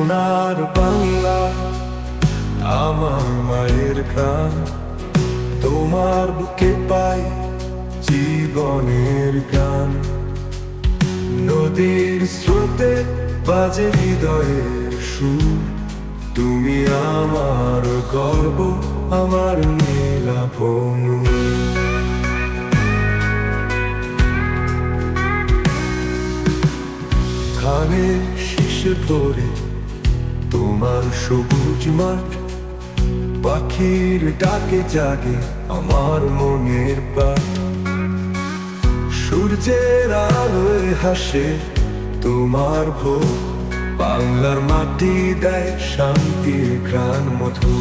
সোনার বাংলা আমার মায়ের গান, তোমার বুকে পাই জীবনের গান। নদীর স্রোতে বাজে হৃদয়ের সুর, তুমি আমার গর্ব, আমার নীলাভনু। ধানের শীষে পড়ে তোমার সবুজ মাঠ, পাখির ডাকে জাগে আমার মনের পাট। সূর্যের আলোয় হাসে তোমার ভোর, বাংলার মাটি দেয় শান্তির ঘ্রাণ মধু।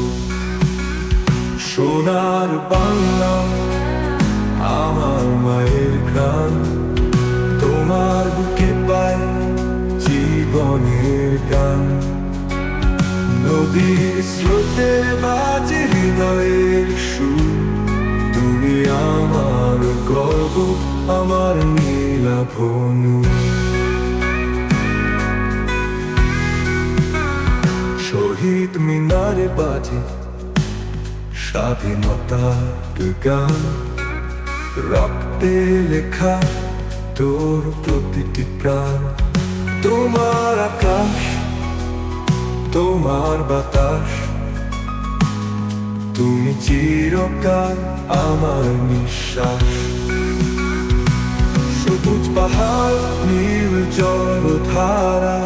সোনার বাংলা আমার মায়ের গান, তোমার বুকে পায় জীবনের গান। নদীর স্রোতে বাজে হৃদয়ের সুর, তুমি আমার গর্ব, আমার নীলাভনু। শহীদ মিনারে বাজে স্বাধীনতার গান, রক্তে লেখা তোর প্রতিটি প্রাণ। তোমার আকাশ, তোমার বাতাস, তুমি চিরকাল আমার নিঃশ্বাস। সবুজ পাহাড়, নীল জলধারা,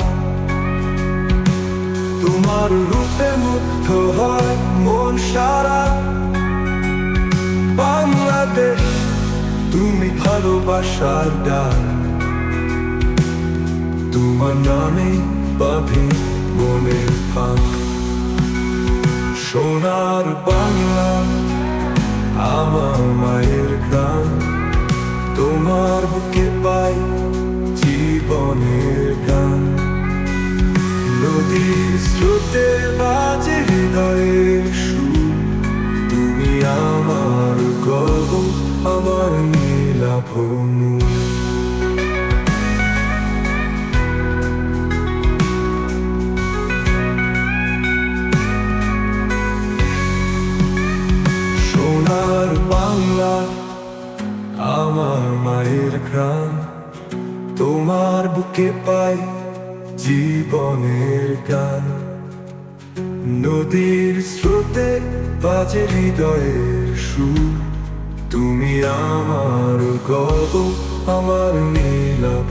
তোমার রূপে মুগ্ধ হয় মন সারা। বাংলাদেশ তুমি ভালোবাসার ডাক, তোমার নামে বাঁধি মনের ফাঁক। সোনার বাংলা আমার মায়ের গান, তোমার বুকে পাই জীবনের গান। নদীর স্রোতে বাজে হৃদয়ের সুর, তুমি আমার গর্ব, আমার নীলাভনু। সোনার বাংলা আমার মায়ের গান, তোমার বুকে পাই জীবনের গান। নদীর স্রোতে বাজে হৃদয়ের সুর, তুমি আমার গর্ব, আমার নীলাভ।